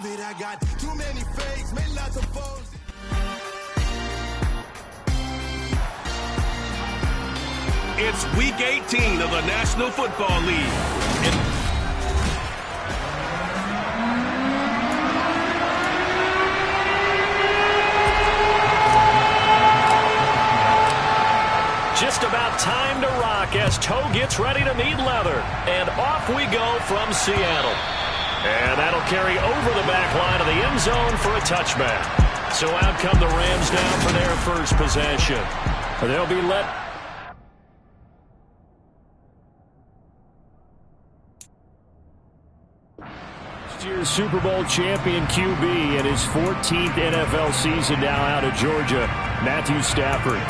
believe it. I got too many fakes, made lots of foes. It's Week 18 of the National Football League. Just about time to rock as Toe gets ready to meet leather. And off we go from Seattle. And that'll carry over the back line of the end zone for a touchback. So out come the Rams now for their first possession. They'll be let... Last year's Super Bowl champion QB in his 14th NFL season now out of Georgia, Matthew Stafford.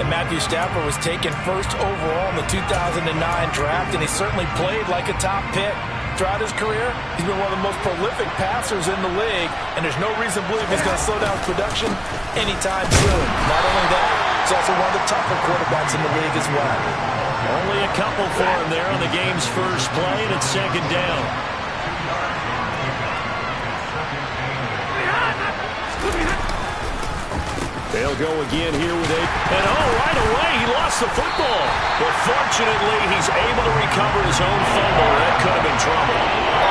And Matthew Stafford was taken first overall in the 2009 draft, and he certainly played like a top pick. Throughout his career, he's been one of the most prolific passers in the league, and there's no reason to believe he's going to slow down production anytime soon. Not only that, he's also one of the tougher quarterbacks in the league as well. Only a couple for him there on the game's first play, and it's second down. They'll go again here with and right away he lost the football. But fortunately, he's able to recover his own fumble. That could have been trouble.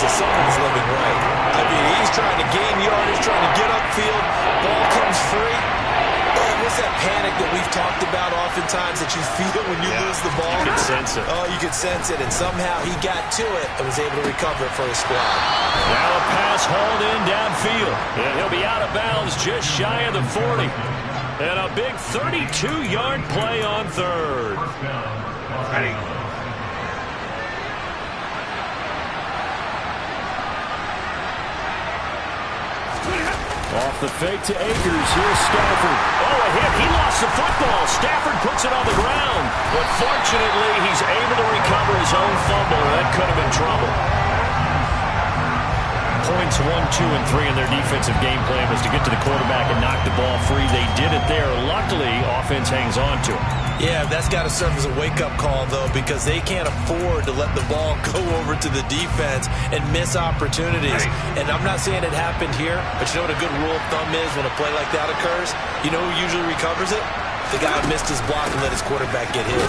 Someone's living right. I mean, he's trying to gain yardage, trying to get upfield. Ball comes free. And what's that panic that we've talked about oftentimes that you feel when you lose the ball? You can sense it. Oh, you can sense it. And somehow he got to it and was able to recover it for his squad. Now a pass hauled in downfield. And he'll be out of bounds just shy of the 40. And a big 32-yard play on third. Ready. Off the fake to Akers. Here's Stafford. Oh, a hit. He lost the football. Stafford puts it on the ground. But fortunately, he's able to recover his own fumble. That could have been trouble. Points 1, 2, and 3 in their defensive game plan was to get to the quarterback and knock the ball free. They did it there. Luckily, offense hangs on to it. Yeah, that's got to serve as a wake-up call, though, because they can't afford to let the ball go over to the defense and miss opportunities. And I'm not saying it happened here, but you know what a good rule of thumb is when a play like that occurs? You know who usually recovers it? The guy who missed his block and let his quarterback get hit.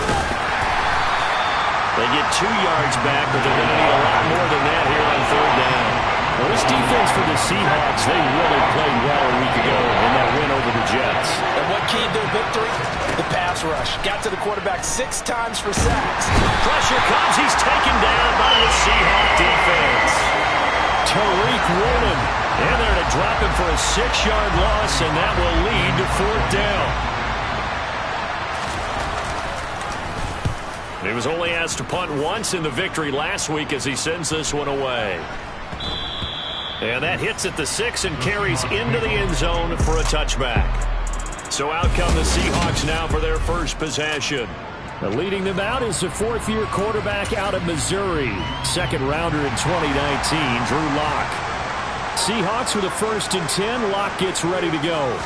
They get 2 yards back, but they're going to need a lot more than that here on third down. Well, this defense for the Seahawks, they really played well a week ago in that win over the Jets. And what keyed their victory? The pass rush. Got to the quarterback 6 times for sacks. Pressure comes. He's taken down by the Seahawks defense. Tariq Woolen in there to drop him for a 6-yard loss, and that will lead to fourth down. He was only asked to punt once in the victory last week as he sends this one away. And that hits at the 6 and carries into the end zone for a touchback. So out come the Seahawks now for their first possession. Leading them out is the 4th-year quarterback out of Missouri. Second rounder in 2019, Drew Lock. Seahawks with a 1st and 10. Lock gets ready to go.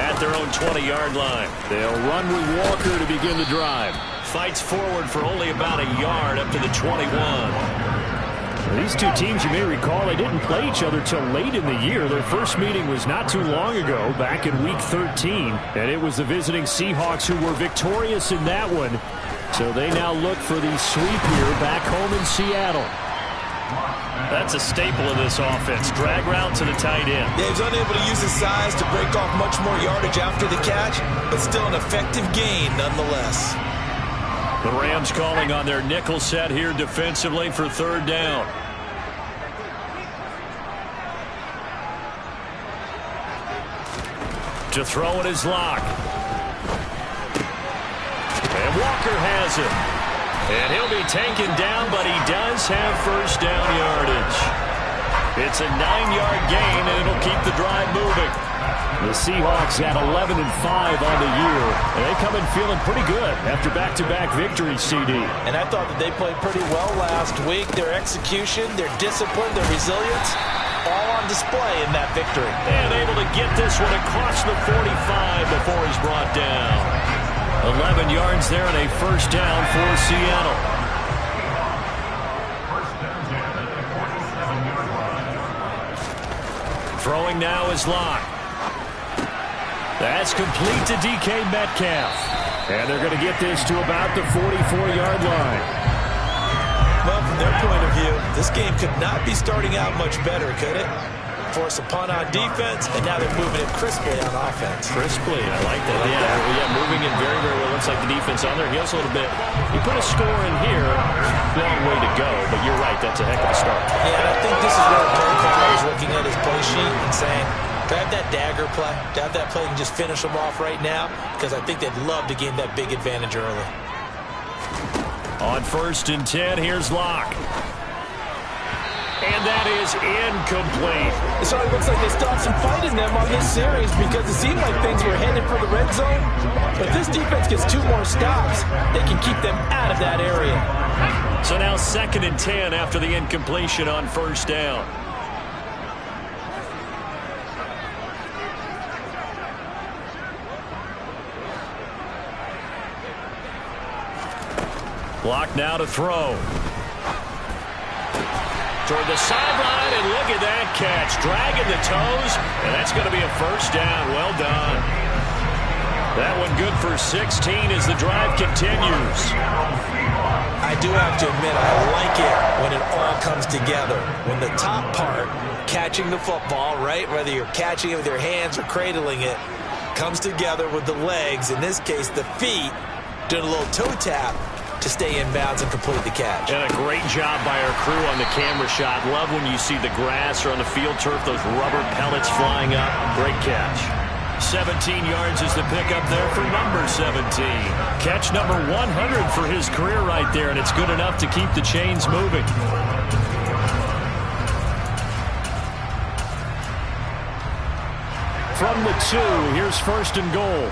At their own 20-yard line. They'll run with Walker to begin the drive. Fights forward for only about a yard up to the 21. These two teams, you may recall, they didn't play each other till late in the year. Their first meeting was not too long ago, back in Week 13. And it was the visiting Seahawks who were victorious in that one. So they now look for the sweep here back home in Seattle. That's a staple of this offense. Drag route to the tight end. Yeah, he's unable to use his size to break off much more yardage after the catch, but still an effective gain nonetheless. The Rams calling on their nickel set here defensively for third down. To throw it is Lock. And Walker has it. And he'll be taken down, but he does have first down yardage. It's a 9-yard gain, and it'll keep the drive moving. The Seahawks at 11-5 on the year, and they come in feeling pretty good after back-to-back victories, CD. And I thought that they played pretty well last week. Their execution, their discipline, their resilience, all on display in that victory. And able to get this one across the 45 before he's brought down. 11 yards there and a first down for Seattle. Throwing now is Locke. That's complete to DK Metcalf. And they're going to get this to about the 44-yard line. Well, from their point of view, this game could not be starting out much better, could it? Force a punt on defense, and now they're moving it crisply on offense. Crisply, I like that. Yeah, moving it very, very well. Looks like the defense on their heels a little bit. You put a score in here, long way to go, but you're right, that's a heck of a start. Yeah, and I think this is where Paul Carter is looking at his play sheet and saying, grab that dagger play, grab that play and just finish them off right now, because I think they'd love to gain that big advantage early. On 1st and 10, here's Locke. And that is incomplete. So it looks like they still have some fight in them on this series because it seemed like things were headed for the red zone. But this defense gets 2 more stops. They can keep them out of that area. So now 2nd and 10 after the incompletion on 1st down. Locke now to throw. Toward the sideline, and look at that catch. Dragging the toes, and that's going to be a first down. Well done. That one good for 16 as the drive continues. I do have to admit, I like it when it all comes together. When the top part, catching the football, right, whether you're catching it with your hands or cradling it, comes together with the legs, in this case the feet, doing a little toe tap to stay in bounds and complete the catch. And a great job by our crew on the camera shot. Love when you see the grass or on the field turf, those rubber pellets flying up. Great catch. 17 yards is the pickup there for number 17. Catch number 100 for his career right there, and it's good enough to keep the chains moving. From the 2, here's 1st and goal.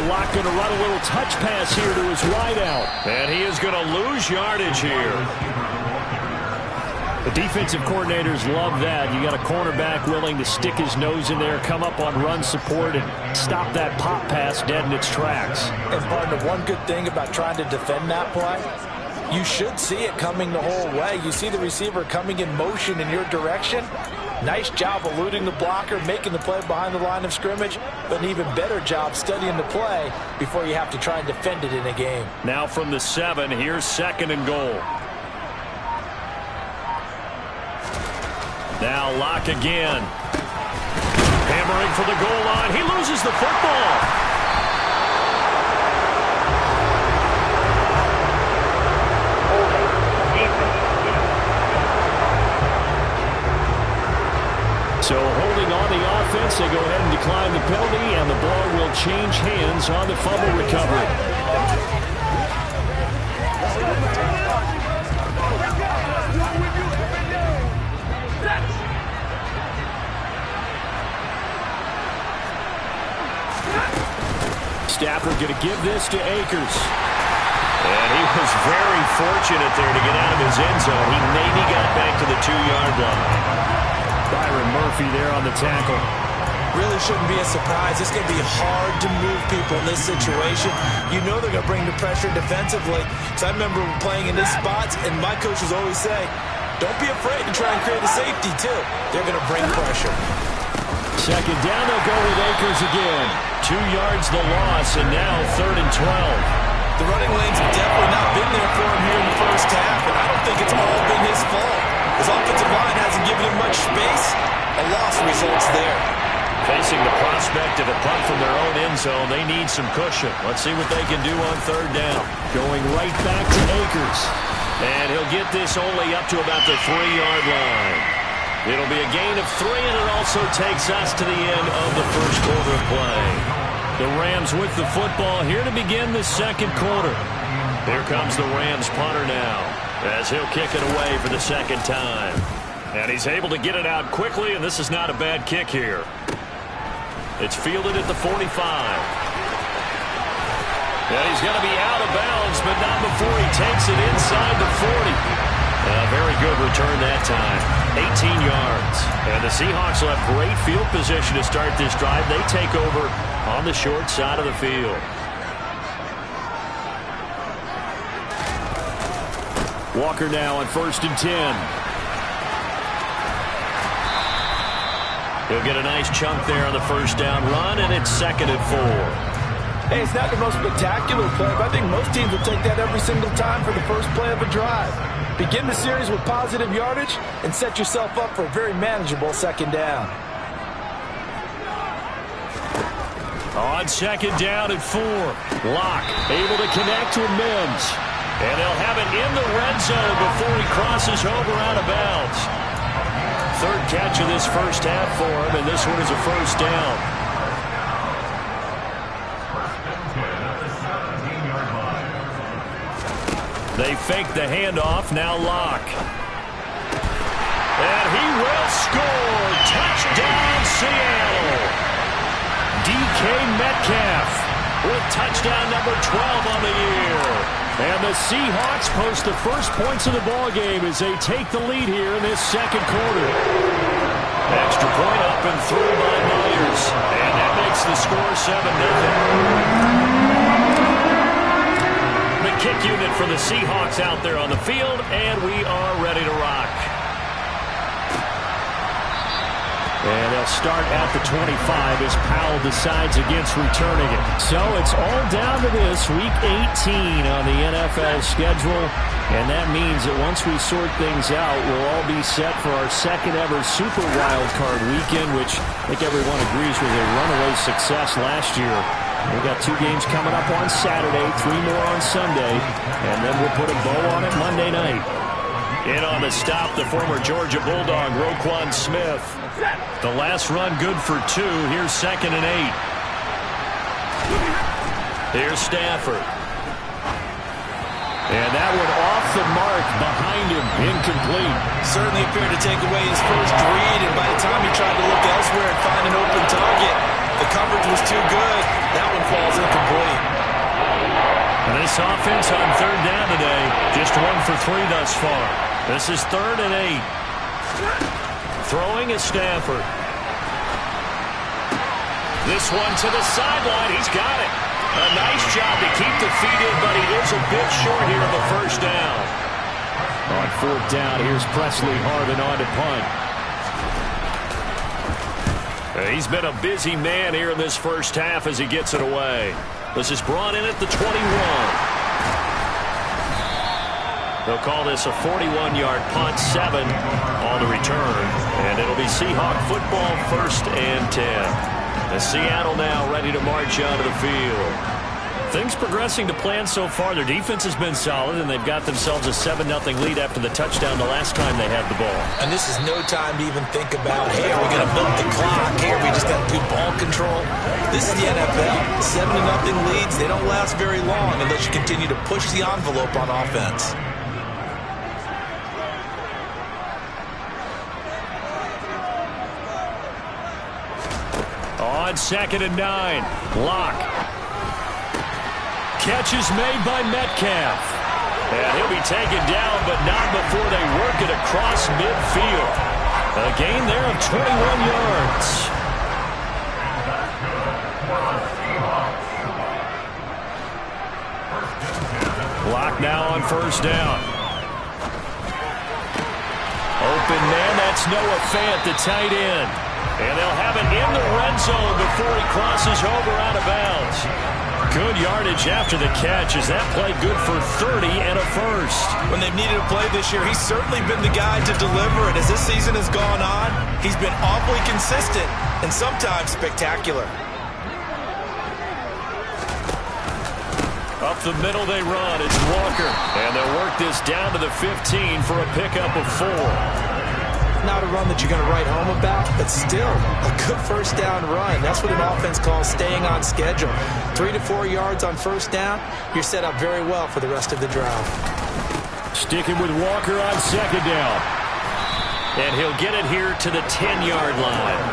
Locke going to run a little touch pass here to his wideout. And he is going to lose yardage here. The defensive coordinators love that. You got a cornerback willing to stick his nose in there, come up on run support, and stop that pop pass dead in its tracks. And partner, one good thing about trying to defend that play, you should see it coming the whole way. You see the receiver coming in motion in your direction. Nice job eluding the blocker, making the play behind the line of scrimmage, but an even better job studying the play before you have to try and defend it in a game. Now from the 7, here's 2nd and goal. Now Locke again. Hammering for the goal line. He loses the football. So holding on the offense, they go ahead and decline the penalty, and the ball will change hands on the fumble recovery. Stafford going to give this to Akers. And he was very fortunate there to get out of his end zone. He maybe got back to the 2-yard line. Byron Murphy there on the tackle. Really shouldn't be a surprise. It's going to be hard to move people in this situation. You know they're going to bring the pressure defensively. So I remember playing in this spot, and my coaches always say, don't be afraid to try and create a safety, too. They're going to bring pressure. 2nd down, they'll go with Akers again. 2 yards the loss, and now 3rd and 12. The running lanes have definitely not been there for him here in the first half, and I don't think it's all been his fault. His offensive line hasn't given him much space. A loss results there. Facing the prospect of a punt from their own end zone, they need some cushion. Let's see what they can do on 3rd down. Going right back to Akers. And he'll get this only up to about the 3-yard line. It'll be a gain of 3, and it also takes us to the end of the first quarter of play. The Rams with the football here to begin the 2nd quarter. Here comes the Rams punter now, as he'll kick it away for the second time. And he's able to get it out quickly, and this is not a bad kick here. It's fielded at the 45. And he's going to be out of bounds, but not before he takes it inside the 40. A very good return that time. 18 yards. And the Seahawks will have great field position to start this drive. They take over on the short side of the field. Walker now on 1st and 10. He'll get a nice chunk there on the first down run, and it's 2nd and 4. Hey, it's not the most spectacular play, but I think most teams will take that every single time for the first play of a drive. Begin the series with positive yardage and set yourself up for a very manageable second down. On 2nd down and 4. Locke able to connect with Mims. And they'll have it in the red zone before he crosses over out of bounds. 3rd catch of this first half for him, and this one is a first down. They fake the handoff, now Locke. And he will score! Touchdown, Seattle! DK Metcalf with touchdown number 12 on the year. And the Seahawks post the first points of the ballgame as they take the lead here in this second quarter. Extra point up and through by Myers. And that makes the score 7-0. The kick unit for the Seahawks out there on the field, and we are ready to rock. And they'll start at the 25 as Powell decides against returning it. So it's all down to this, Week 18 on the NFL schedule. And that means that once we sort things out, we'll all be set for our second ever Super Wild Card weekend, which I think everyone agrees was a runaway success last year. We've got 2 games coming up on Saturday, 3 more on Sunday, and then we'll put a bow on it Monday night. In on the stop, the former Georgia Bulldog, Roquan Smith. The last run good for 2. Here's 2nd and 8. Here's Stafford. And that one off the mark behind him, incomplete. Certainly appeared to take away his first read, and by the time he tried to look elsewhere and find an open target, the coverage was too good. That one falls incomplete. And this offense on 3rd down today, just 1 for 3 thus far. This is 3rd and 8. Throwing is Stafford. This one to the sideline. He's got it. A nice job to keep the feet in, but he is a bit short here of the first down. On 4th down, here's Presley Harvin on to punt. He's been a busy man here in this first half as he gets it away. This is brought in at the 21. They'll call this a 41-yard punt, 7 on the return. And it'll be Seahawk football, 1st and 10. As Seattle now ready to march onto the field. Things progressing to plan so far. Their defense has been solid, and they've got themselves a 7-0 lead after the touchdown the last time they had the ball. And this is no time to even think about, hey, are we going to milk the clock? Hey, are we just going to do ball control? This is the NFL. 7-0 leads, they don't last very long unless you continue to push the envelope on offense. On 2nd and 9, Locke. Catch is made by Metcalf. And he'll be taken down, but not before they work it across midfield. A gain there of 21 yards. Locke now on 1st down. Open man, that's Noah Fant, the tight end. And they'll have it in the red zone before he crosses over out of bounds. Good yardage after the catch. Is that play good for 30 and a first? When they've needed a play this year, he's certainly been the guy to deliver it. As this season has gone on, he's been awfully consistent and sometimes spectacular. Up the middle they run. It's Walker. And they'll work this down to the 15 for a pickup of 4. not a run that you're going to write home about, but still a good first down run. That's what an offense calls staying on schedule. 3 to 4 yards on first down, you're set up very well for the rest of the drive. Sticking with Walker on second down. And he'll get it here to the 10-yard line.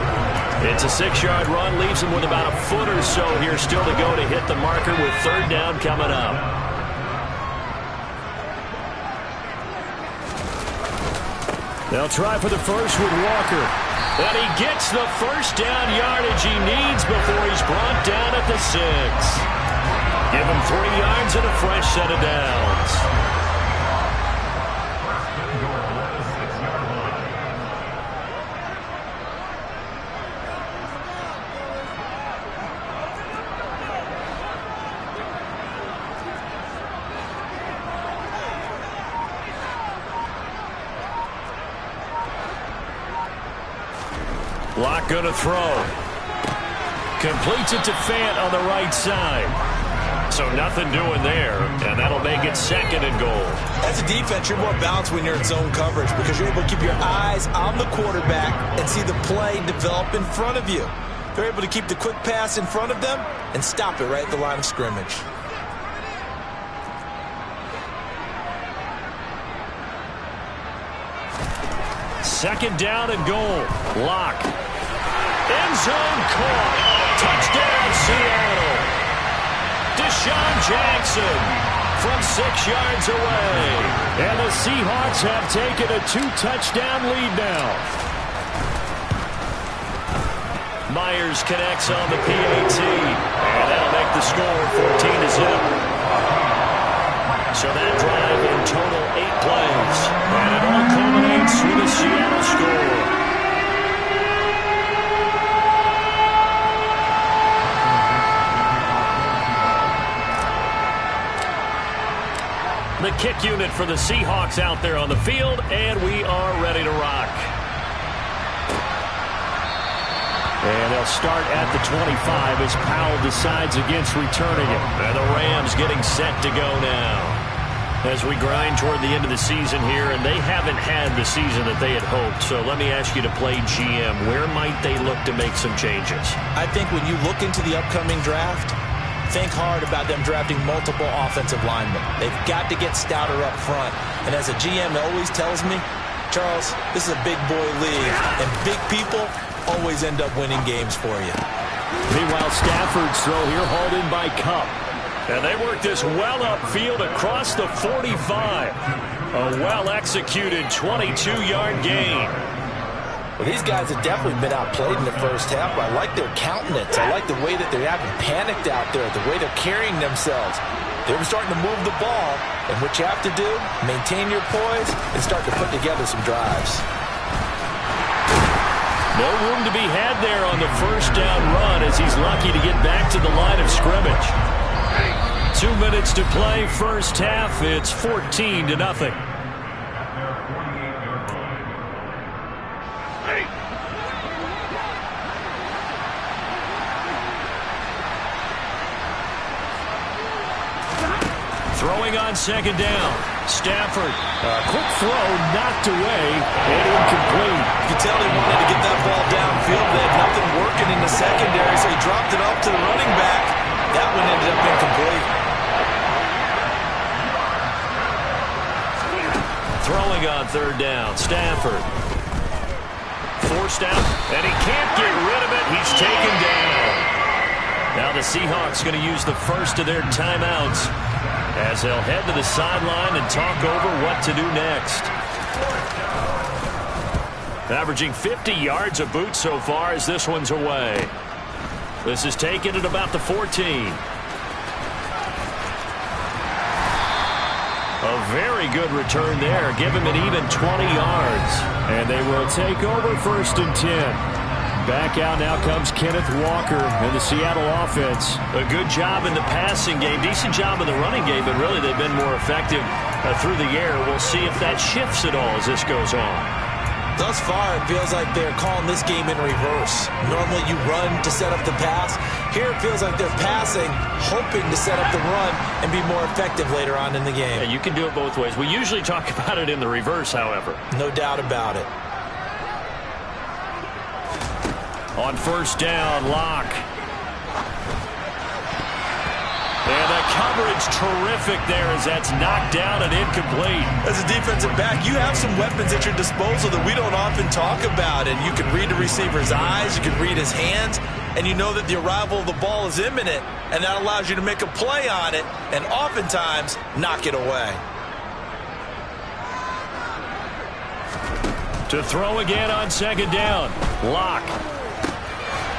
It's a 6-yard run, leaves him with about a foot or so here still to go to hit the marker with third down coming up. They'll try for the first with Walker. And he gets the first down yardage he needs before he's brought down at the 6. Give him 3 yards and a fresh set of downs. Locke going to throw. Completes it to Fant on the right side. So nothing doing there, and that'll make it 2nd and goal. As a defense, you're more balanced when you're in zone coverage because you're able to keep your eyes on the quarterback and see the play develop in front of you. They're able to keep the quick pass in front of them and stop it right at the line of scrimmage. Second down and goal. Locke. End zone caught. Touchdown, Seattle. Deshaun Jackson from 6 yards away. And the Seahawks have taken a 2-touchdown lead now. Myers connects on the PAT. And that'll make the score 14-0. So that drive in total 8 plays. And it all culminates with a Seattle score. The kick unit for the Seahawks out there on the field, and we are ready to rock. And they'll start at the 25 as Powell decides against returning it. And the Rams getting set to go now. As we grind toward the end of the season here, and they haven't had the season that they had hoped. So let me ask you to play GM. Where might they look to make some changes? I think when you look into the upcoming draft, think hard about them drafting multiple offensive linemen. They've got to get stouter up front. And as a GM always tells me, Charles, this is a big boy league, and big people always end up winning games for you. Meanwhile, Stafford's throw here hauled in by Kupp. And they work this well upfield across the 45. A well-executed 22-yard gain. Well, these guys have definitely been outplayed in the first half, but I like their countenance. I like the way that they're having panicked out there, the way they're carrying themselves. They're starting to move the ball, and what you have to do, maintain your poise and start to put together some drives. No room to be had there on the first down run as he's lucky to get back to the line of scrimmage. 2 minutes to play first half. It's 14-0. Throwing on second down. Stafford. Quick throw knocked away and incomplete. You can tell he wanted to get that ball downfield. They had nothing working in the secondary, so he dropped it off to the running back. That one ended up incomplete. Throwing on third down. Stafford. Forced out, and he can't get rid of it. He's taken down. Now the Seahawks going to use the first of their timeouts as they'll head to the sideline and talk over what to do next. Averaging 50 yards a boot so far as this one's away. This is taken at about the 14. A very good return there. Give him an even 20 yards. And they will take over first and 10. Back out now comes Kenneth Walker in the Seattle offense. A good job in the passing game. Decent job in the running game, but really they've been more effective through the air. We'll see if that shifts at all as this goes on. Thus far, it feels like they're calling this game in reverse. Normally you run to set up the pass. Here it feels like they're passing, hoping to set up the run and be more effective later on in the game. Yeah, you can do it both ways. We usually talk about it in the reverse, however. No doubt about it. On first down, Locke. And the coverage terrific there as that's knocked down and incomplete. As a defensive back, you have some weapons at your disposal that we don't often talk about. And you can read the receiver's eyes, you can read his hands, and you know that the arrival of the ball is imminent, and that allows you to make a play on it and oftentimes knock it away. To throw again on second down, Locke.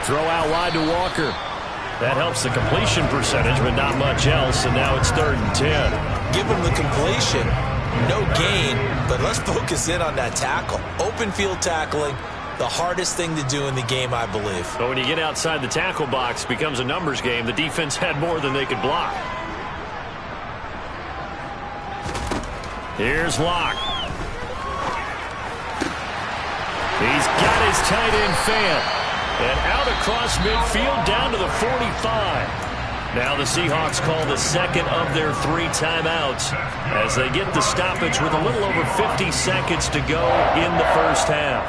Throw out wide to Walker. That helps the completion percentage, but not much else, and now it's 3rd and 10. Give him the completion, no gain, but let's focus in on that tackle. Open field tackling, the hardest thing to do in the game, I believe. But when you get outside the tackle box, it becomes a numbers game. The defense had more than they could block. Here's Locke. He's got his tight end fan. And out across midfield down to the 45. Now the Seahawks call the second of their 3 timeouts as they get the stoppage with a little over 50 seconds to go in the first half.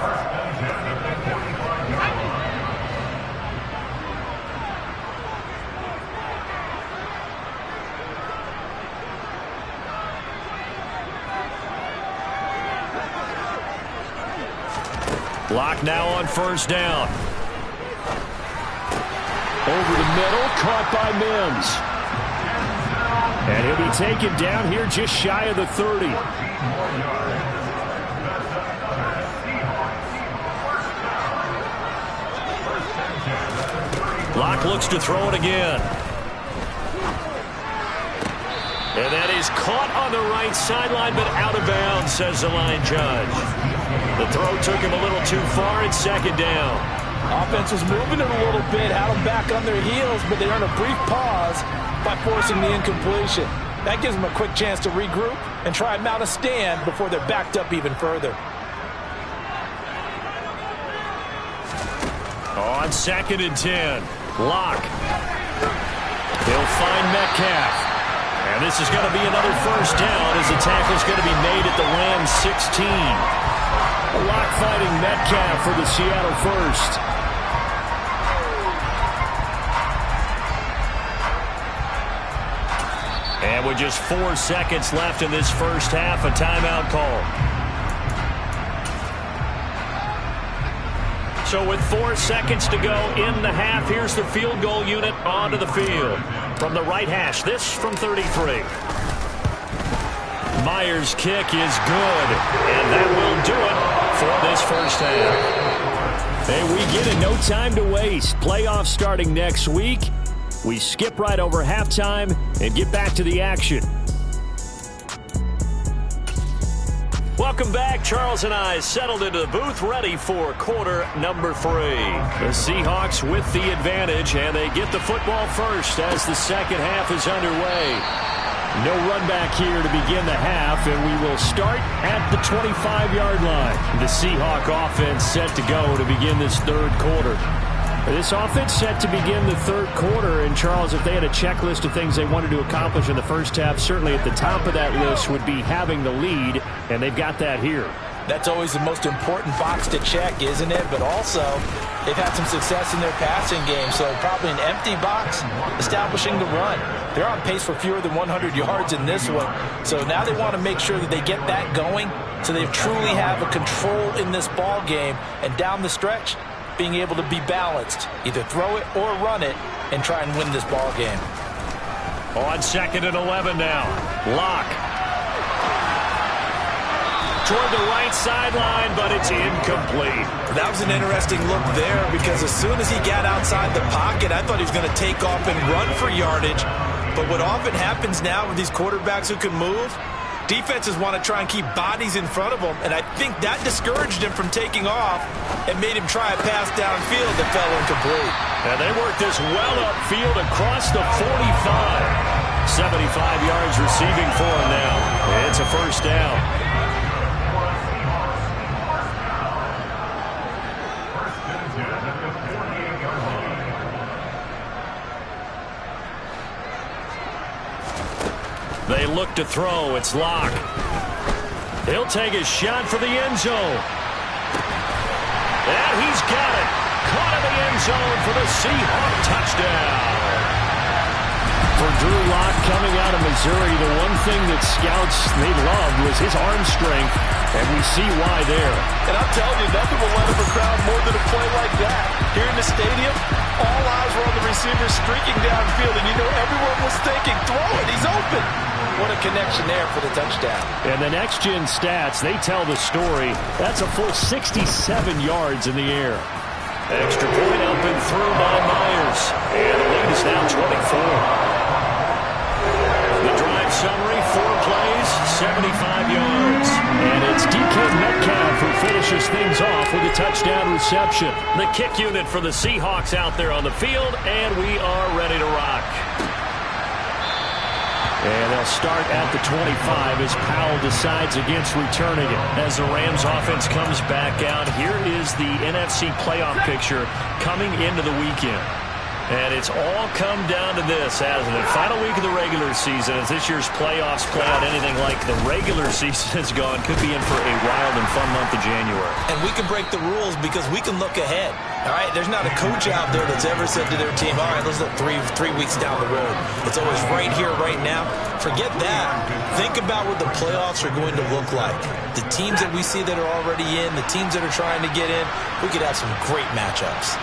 Locke now on first down. Over the middle, caught by Mims. And he'll be taken down here just shy of the 30. Locke looks to throw it again. And that is caught on the right sideline, but out of bounds, says the line judge. The throw took him a little too far. It's second down. Offense was moving it a little bit, had them back on their heels, but they earned a brief pause by forcing the incompletion. That gives them a quick chance to regroup and try and mount a stand before they're backed up even further. On 2nd and 10, Locke. He'll find Metcalf. And this is going to be another first down as the tackle's going to be made at the Rams 16. Locke fighting Metcalf for the Seattle first. And with just 4 seconds left in this first half, a timeout call. So with 4 seconds to go in the half, here's the field goal unit onto the field. From the right hash, this from 33. Myers' kick is good, and that will do it for this first half. Hey, we get it. No time to waste. Playoffs starting next week. We skip right over halftime and get back to the action. Welcome back. Charles and I settled into the booth, ready for quarter number 3. The Seahawks with the advantage, and they get the football first as the second half is underway. No run back here to begin the half, and we will start at the 25-yard line. The Seahawk offense set to go to begin this third quarter. This offense set to begin the third quarter, and Charles, if they had a checklist of things they wanted to accomplish in the first half, certainly at the top of that list would be having the lead, and they've got that here. That's always the most important box to check, isn't it? But also, they've had some success in their passing game, so probably an empty box, establishing the run. They're on pace for fewer than 100 yards in this one, so now they want to make sure that they get that going so they truly have a control in this ball game, and down the stretch, being able to be balanced, either throw it or run it, and try and win this ball game. On 2nd and 11 now, Locke. Toward the right sideline, but it's incomplete. That was an interesting look there because as soon as he got outside the pocket, I thought he was going to take off and run for yardage. But what often happens now with these quarterbacks who can move, defenses want to try and keep bodies in front of them, and I think that discouraged him from taking off and made him try a pass downfield that fell incomplete. And they work this well upfield across the 45. 75 yards receiving for him now. It's a first down. They look to throw. It's Locke. He'll take a shot for the end zone. And he's got it. Caught in the end zone for the Seahawk touchdown. For Drew Lock coming out of Missouri, the one thing that scouts they loved was his arm strength, and we see why there. And I'm telling you, nothing will let up a crowd more than a play like that. Here in the stadium, all eyes were on the receiver streaking downfield, and you know everyone was thinking, throw it, he's open. What a connection there for the touchdown. And the next-gen stats, they tell the story. That's a full 67 yards in the air. Extra point up and through by Myers. And the lead is now 24. The drive summary, 4 plays, 75 yards. And it's DK Metcalf who finishes things off with a touchdown reception. The kick unit for the Seahawks out there on the field, and we are ready to rock. And they'll start at the 25 as Powell decides against returning it. As the Rams offense comes back out, here is the NFC playoff picture coming into the weekend. And it's all come down to this, hasn't it? Final week of the regular season, as this year's playoffs play out anything like the regular season has gone, could be in for a wild and fun month of January. And we can break the rules because we can look ahead. All right, there's not a coach out there that's ever said to their team, all right, let's look three weeks down the road. It's always right here, right now. Forget that. Think about what the playoffs are going to look like. The teams that we see that are already in, the teams that are trying to get in, we could have some great matchups.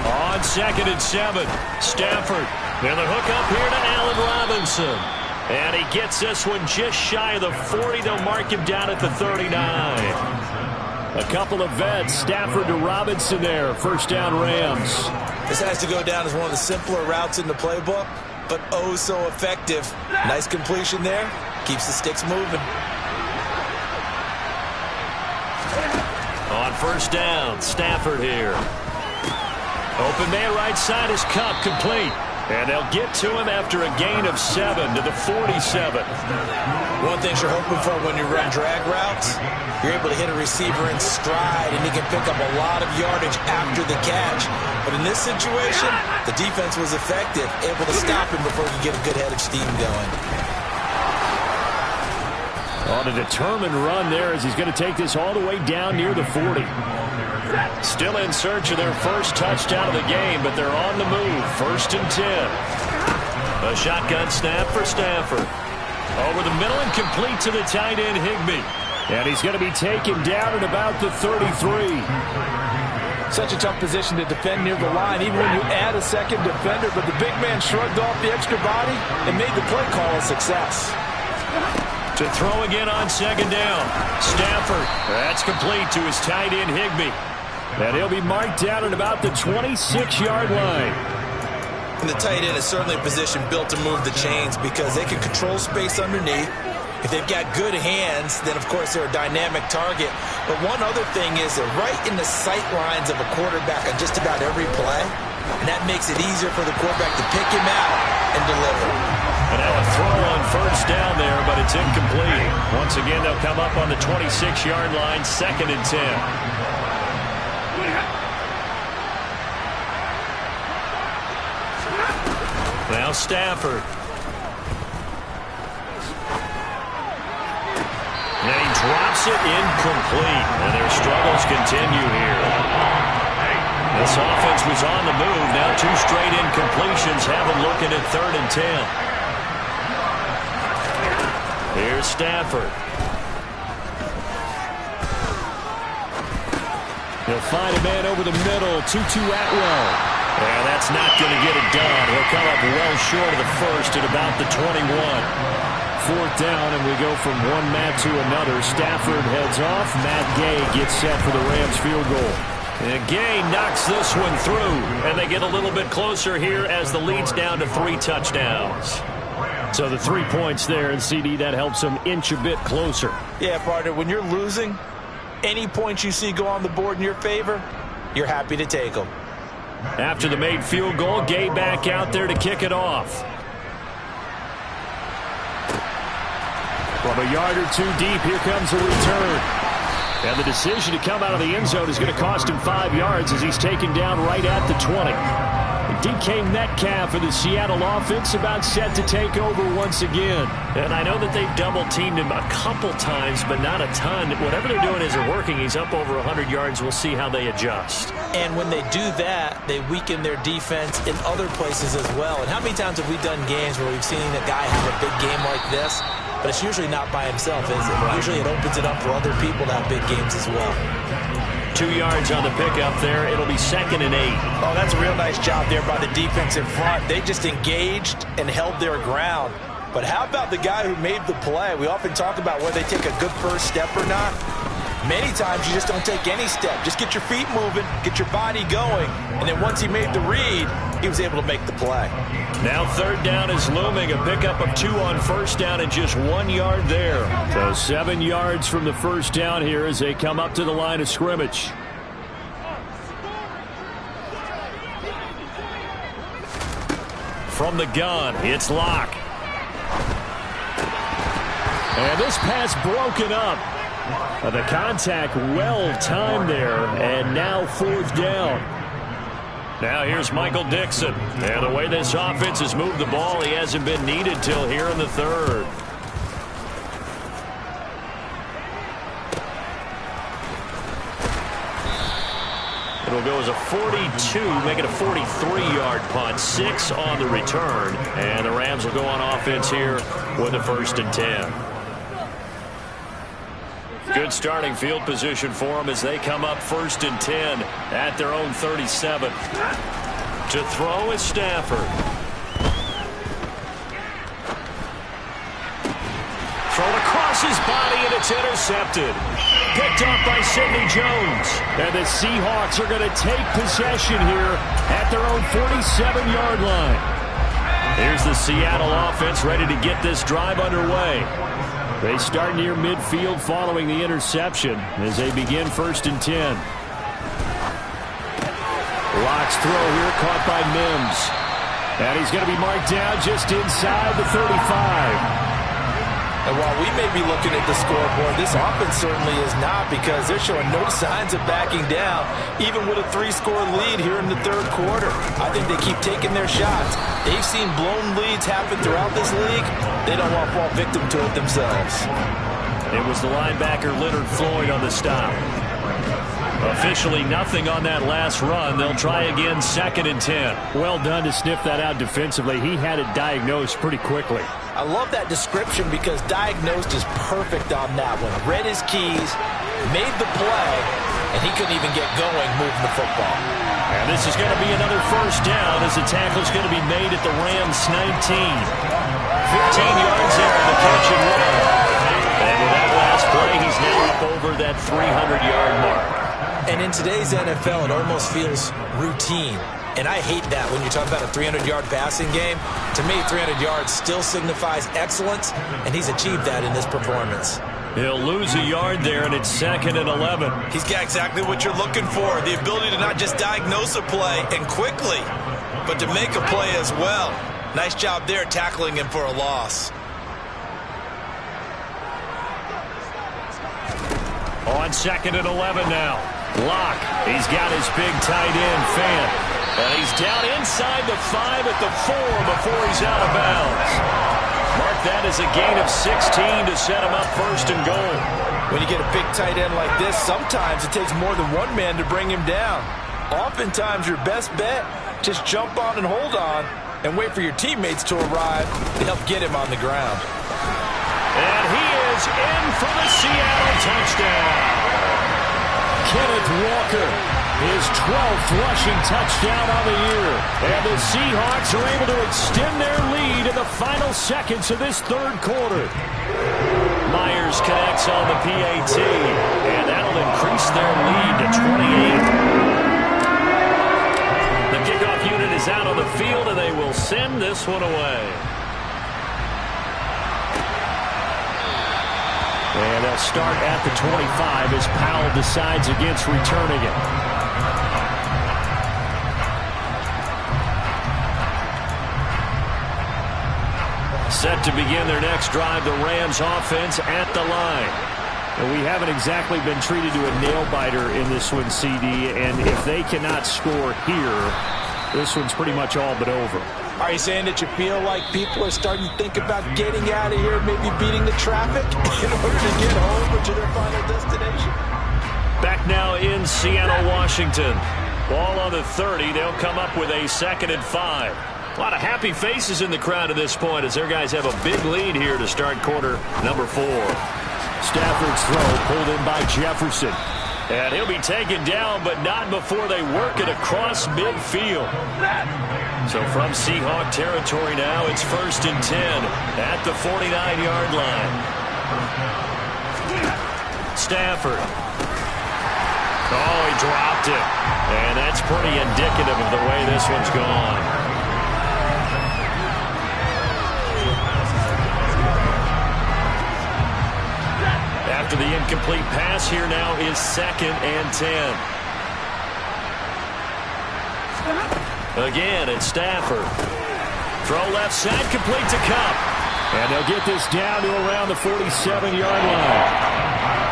On 2nd and 7, Stafford. And the hook up here to Allen Robinson. And he gets this one just shy of the 40. They'll mark him down at the 39. A couple of vets, Stafford to Robinson there. First down, Rams. This has to go down as one of the simpler routes in the playbook, but oh so effective. Nice completion there. Keeps the sticks moving. On first down, Stafford here. Open man right side is Cup, complete. And they'll get to him after a gain of 7 to the 47. One thing you're hoping for when you run drag routes, you're able to hit a receiver in stride, and he can pick up a lot of yardage after the catch. But in this situation, the defense was effective, able to stop him before he could get a good head of steam going. On a determined run there as he's going to take this all the way down near the 40. Still in search of their first touchdown of the game, but they're on the move. 1st and 10. A shotgun snap for Stafford. Over the middle and complete to the tight end, Higbee. And he's going to be taken down at about the 33. Such a tough position to defend near the line, even when you add a second defender. But the big man shrugged off the extra body and made the play call a success. To throw again on 2nd down. Stafford. That's complete to his tight end, Higbee. And he'll be marked down at about the 26-yard line. And the tight end is certainly a position built to move the chains because they can control space underneath. If they've got good hands, then, of course, they're a dynamic target. But one other thing is they're right in the sight lines of a quarterback on just about every play. And that makes it easier for the quarterback to pick him out and deliver. And now a throw on first down there, but it's incomplete. Once again, they'll come up on the 26-yard line, 2nd and 10. Now Stafford. And he drops it incomplete. And their struggles continue here. This offense was on the move. Now 2 straight incompletions have them looking at 3rd and 10. Here's Stafford. He'll find a man over the middle. 2-2 Atwell. And that's not going to get it done. He'll come up well short of the first at about the 21. 4th down, and we go from one Matt to another. Stafford heads off. Matt Gay gets set for the Rams field goal. And Gay knocks this one through, and they get a little bit closer here as the lead's down to 3 touchdowns. So the 3 points there, and CD, that helps them inch a bit closer. Yeah, partner, when you're losing, any points you see go on the board in your favor, you're happy to take them. After the made field goal, Gay back out there to kick it off. From a yard or 2 deep, here comes a return. And the decision to come out of the end zone is going to cost him 5 yards as he's taken down right at the 20. DK Metcalf for the Seattle offense about set to take over once again. And I know that they've double-teamed him a couple times, but not a ton. Whatever they're doing isn't working. He's up over 100 yards. We'll see how they adjust. And when they do that, they weaken their defense in other places as well. And how many times have we done games where we've seen a guy have a big game like this, but it's usually not by himself, is it? Usually it opens it up for other people to have big games as well. 2 yards on the pickup there. It'll be 2nd and 8. Oh, that's a real nice job there by the defense in front. They just engaged and held their ground. But how about the guy who made the play? We often talk about whether they take a good first step or not. Many times you just don't take any step. Just get your feet moving, get your body going, and then once he made the read, he was able to make the play. Now 3rd down is looming. A pickup of 2 on 1st down and just 1 yard there. So 7 yards from the first down here as they come up to the line of scrimmage. From the gun, it's Locke. And this pass broken up. The contact well-timed there, and now 4th down. Now here's Michael Dixon. And the way this offense has moved the ball, he hasn't been needed till here in the 3rd. It'll go as a 42, make it a 43-yard punt. 6 on the return. And the Rams will go on offense here with a 1st and 10. Good starting field position for them as they come up 1st and 10 at their own 37. To throw is Stafford. Thrown across his body, and it's intercepted. Picked off by Sidney Jones. And the Seahawks are going to take possession here at their own 47-yard line. Here's the Seattle offense ready to get this drive underway. They start near midfield following the interception as they begin 1st and 10. Locke's throw here caught by Mims. And he's going to be marked down just inside the 35. And while we may be looking at the scoreboard, this offense certainly is not, because they're showing no signs of backing down, even with a 3-score lead here in the 3rd quarter. I think they keep taking their shots. They've seen blown leads happen throughout this league. They don't want to fall victim to it themselves. It was the linebacker Leonard Floyd on the stop. Officially nothing on that last run. They'll try again 2nd and 10. Well done to sniff that out defensively. He had it diagnosed pretty quickly. I love that description because diagnosed is perfect on that one. Read his keys, made the play, and he couldn't even get going moving the football. And this is going to be another 1st down as the tackle's going to be made at the Rams 19. 15 yards there on the catch and run. And with that last play, he's now up over that 300-yard mark. And in today's NFL, it almost feels routine. And I hate that when you're talking about a 300-yard passing game. To me, 300 yards still signifies excellence, and he's achieved that in this performance. He'll lose a yard there, and it's 2nd and 11. He's got exactly what you're looking for, the ability to not just diagnose a play and quickly, but to make a play as well. Nice job there tackling him for a loss. On 2nd and 11 now. Locke, he's got his big tight end, Fant. And he's down inside the 5 at the 4 before he's out of bounds. Mark that as a gain of 16 to set him up 1st and goal. When you get a big tight end like this, sometimes it takes more than one man to bring him down. Oftentimes your best bet, just jump on and hold on and wait for your teammates to arrive to help get him on the ground. And he is in for the Seattle touchdown. Kenneth Walker, his 12th rushing touchdown on the year. And the Seahawks are able to extend their lead in the final seconds of this 3rd quarter. Myers connects on the PAT, and that'll increase their lead to 28. The kickoff unit is out on the field, and they will send this one away. And they'll start at the 25 as Powell decides against returning it. Set to begin their next drive, the Rams offense at the line. And we haven't exactly been treated to a nail-biter in this one, CD, and if they cannot score here, this one's pretty much all but over. Are you saying that you feel like people are starting to think about getting out of here, maybe beating the traffic in order to get home or to their final destination? Back now in Seattle, Washington. Ball on the 30. They'll come up with a 2nd and 5. A lot of happy faces in the crowd at this point as their guys have a big lead here to start quarter number 4. Stafford's throw pulled in by Jefferson. And he'll be taken down, but not before they work it across midfield. So from Seahawk territory now, it's 1st and 10 at the 49-yard line. Stafford. Oh, he dropped it. And that's pretty indicative of the way this one's gone. After the incomplete pass, here now is 2nd and 10. Again, it's Stafford. Throw left side, complete to Cup. And they'll get this down to around the 47-yard line.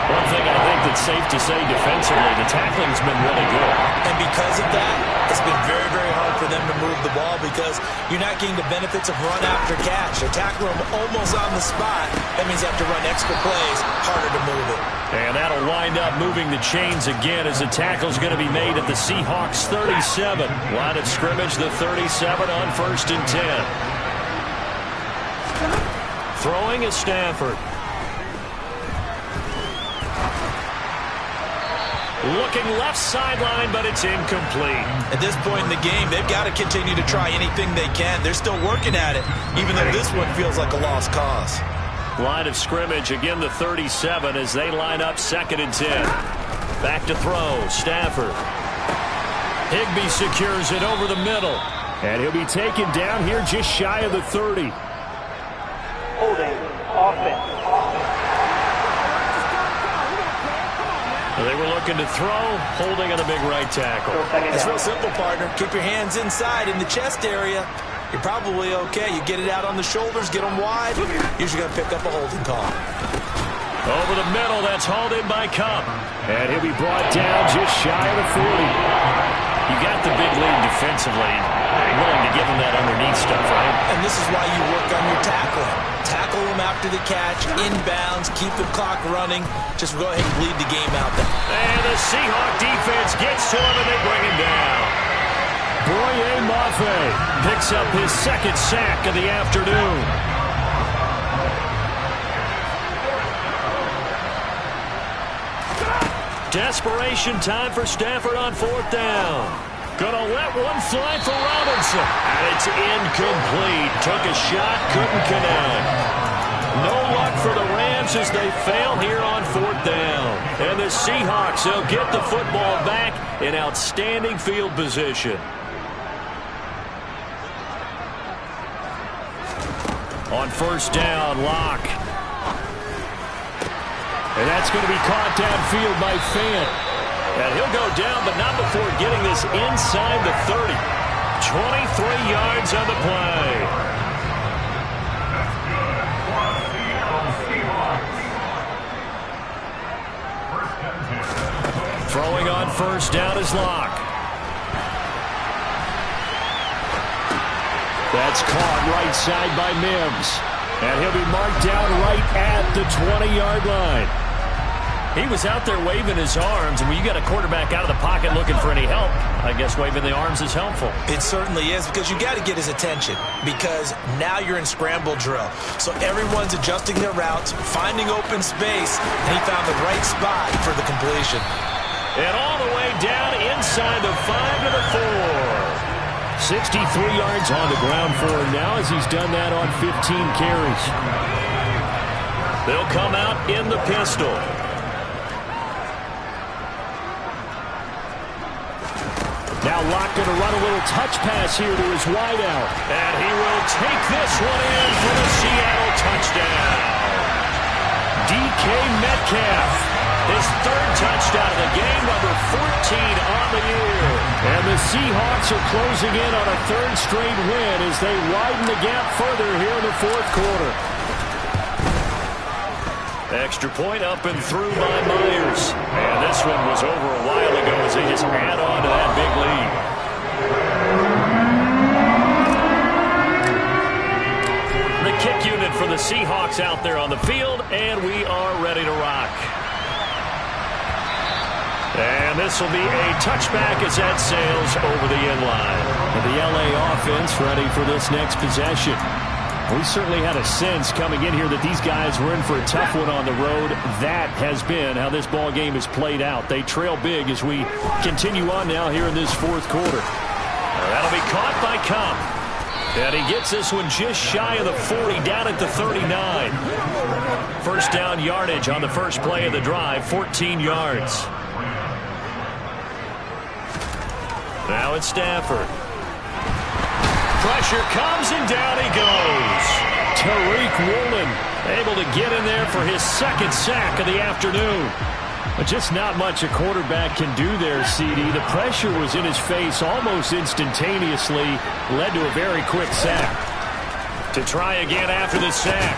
One thing I think that's safe to say defensively, the tackling's been really good. And because of that, it's been very, very hard for them to move the ball because you're not getting the benefits of run after catch. They tackle them almost on the spot. That means they have to run extra plays, harder to move it. And that'll wind up moving the chains again as the tackle's going to be made at the Seahawks 37. Line of scrimmage, the 37 on 1st and 10. Throwing is Stafford. Looking left sideline, but it's incomplete. At this point in the game, they've got to continue to try anything they can. They're still working at it, even though this one feels like a lost cause. Line of scrimmage, again the 37 as they line up 2nd and 10. Back to throw, Stafford. Higbee secures it over the middle. And he'll be taken down here just shy of the 30. Holding, offense. They were looking to throw, holding on the big right tackle. It's real simple, partner. Keep your hands inside in the chest area. You're probably okay. You get it out on the shoulders, get them wide. Usually going to pick up a holding call. Over the middle, that's hauled in by Cup. And he'll be brought down just shy of the 40. You got the big lead defensively. You're willing to give them that underneath stuff, right? And this is why you work on your tackling. Tackle them after the catch, inbounds, keep the clock running. Just go ahead and bleed the game out there. And the Seahawk defense gets to him and they bring him down. Boye Mafe picks up his 2nd sack of the afternoon. Desperation time for Stafford on 4th down. Gonna let one fly for Robinson. And it's incomplete. Took a shot, couldn't connect. No luck for the Rams as they fail here on 4th down. And the Seahawks, they'll get the football back in outstanding field position. On 1st down, Locke. And that's going to be caught downfield by Fant. And he'll go down, but not before getting this inside the 30. 23 yards on the play. Throwing on 1st down is Locke. That's caught right side by Mims. And he'll be marked down right at the 20-yard line. He was out there waving his arms, and when you got a quarterback out of the pocket looking for any help, I guess waving the arms is helpful. It certainly is, because you got to get his attention, because now you're in scramble drill. So everyone's adjusting their routes, finding open space, and he found the right spot for the completion. And all the way down inside the 5 to the 4. 63 yards on the ground for him now as he's done that on 15 carries. They'll come out in the pistol. Now Locke going to run a little touch pass here to his wideout. And he will take this one in for the Seattle touchdown. DK Metcalf, his 3rd touchdown of the game, number 14 on the year. And the Seahawks are closing in on a 3rd straight win as they widen the gap further here in the 4th quarter. Extra point up and through by Myers. And this one was over a while ago as they just add on to that big lead. kick unit for the Seahawks out there on the field, and we are ready to rock. And this will be a touchback as that sails over the end line. And the LA offense ready for this next possession. We certainly had a sense coming in here that these guys were in for a tough one on the road. That has been how this ball game has played out. They trail big as we continue on now here in this fourth quarter. That'll be caught by Cup. And he gets this one just shy of the 40, down at the 39. First down yardage on the first play of the drive, 14 yards. Now it's Stafford. Pressure comes, and down he goes. Tariq Woolen able to get in there for his second sack of the afternoon. But just not much a quarterback can do there, CD. The pressure was in his face almost instantaneously, led to a very quick sack. To try again after the sack.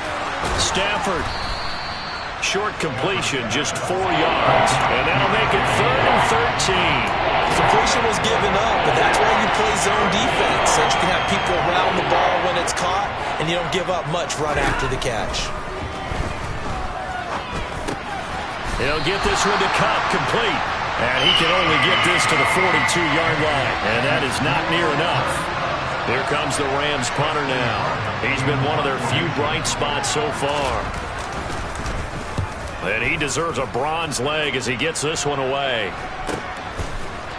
Stafford. Short completion, just 4 yards. And that'll make it 3rd and 13. Completion was given up, but that's why you play zone defense, so you can have people around the ball when it's caught, and you don't give up much right after the catch. He'll get this one to Cup, complete. And he can only get this to the 42-yard line, and that is not near enough. Here comes the Rams punter now. He's been one of their few bright spots so far. And he deserves a bronze leg as he gets this one away.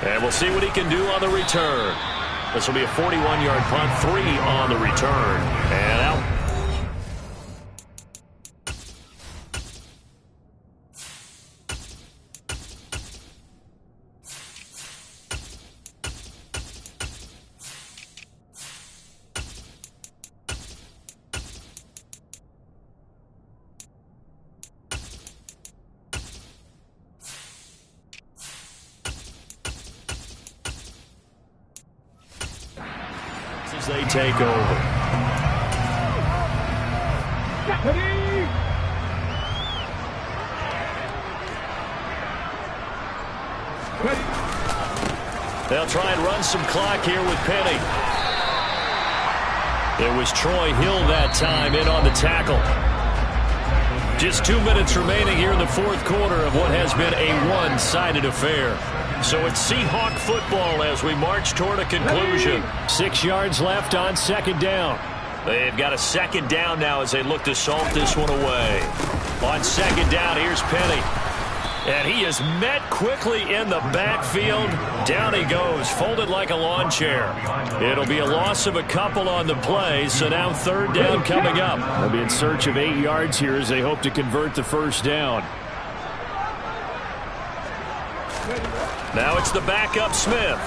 And we'll see what he can do on the return. This will be a 41-yard punt, 3 on the return. And out. As they take over. They'll try and run some clock here with Penny. It was Troy Hill that time in on the tackle. Just 2 minutes remaining here in the fourth quarter of what has been a one-sided affair. So it's Seahawk football as we march toward a conclusion. 6 yards left on second down. They've got a second down now as they look to salt this one away. On second down, here's Penny. And he is met quickly in the backfield. Down he goes, folded like a lawn chair. It'll be a loss of a couple on the play, so now third down coming up. They'll be in search of 8 yards here as they hope to convert the first down. Now it's the backup Smith.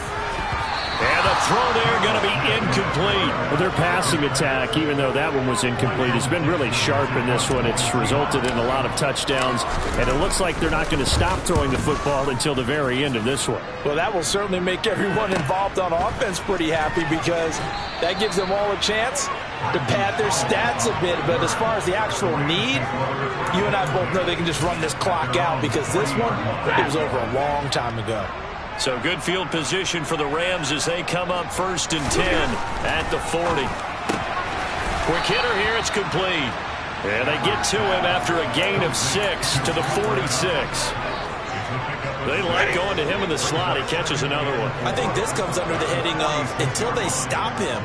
And the throw there going to be incomplete. Well, their passing attack, even though that one was incomplete, has been really sharp in this one. It's resulted in a lot of touchdowns, and it looks like they're not going to stop throwing the football until the very end of this one. Well, that will certainly make everyone involved on offense pretty happy because that gives them all a chance to pad their stats a bit. But as far as the actual need, you and I both know they can just run this clock out because this one, it was over a long time ago. So good field position for the Rams as they come up 1st and 10 at the 40. Quick hitter here, it's complete. And they get to him after a gain of 6 to the 46. They like going to him in the slot. He catches another one. I think this comes under the heading of until they stop him,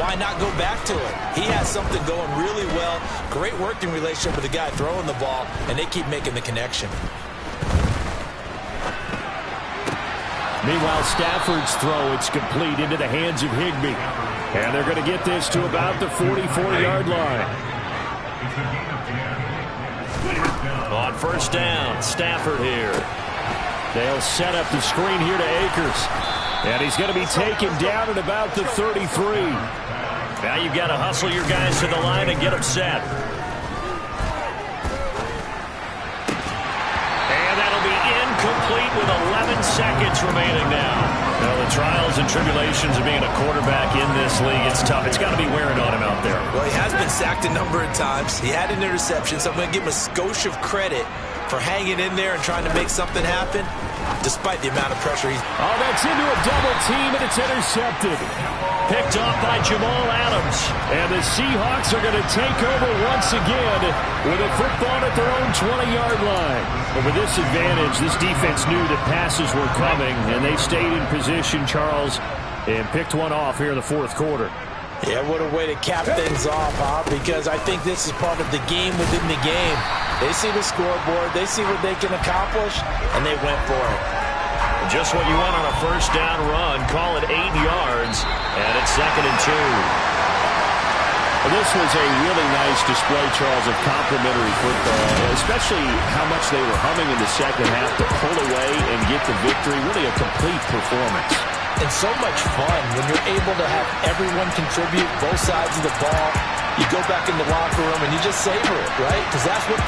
why not go back to it? He has something going really well. Great working relationship with the guy throwing the ball, and they keep making the connection. Meanwhile, Stafford's throw, it's complete into the hands of Higbee. And they're going to get this to about the 44-yard line. On first down, Stafford here. They'll set up the screen here to Akers. And he's going to be taken down at about the 33. Now you've got to hustle your guys to the line and get them set. Complete with 11 seconds remaining now. Well, the trials and tribulations of being a quarterback in this league, it's tough. It's got to be wearing on him out there. Well, he has been sacked a number of times. He had an interception, so I'm going to give him a skosh of credit for hanging in there and trying to make something happen, despite the amount of pressure he's... Oh, that's into a double team, and it's intercepted. Picked off by Jamal Adams. And the Seahawks are going to take over once again with a football at their own 20-yard line. And with this advantage, this defense knew that passes were coming, and they stayed in position, Charles, and picked one off here in the fourth quarter. Yeah, what a way to cap things off, huh? Because I think this is part of the game within the game. They see the scoreboard, they see what they can accomplish, and they went for it. Just what you want on a first down run. Call it 8 yards, and it's 2nd and 2. Well, this was a really nice display, Charles, of complimentary football, especially how much they were humming in the second half to pull away and get the victory. Really a complete performance. And so much fun when you're able to have everyone contribute both sides of the ball. You go back in the locker room and you just savor it, right? Because that's what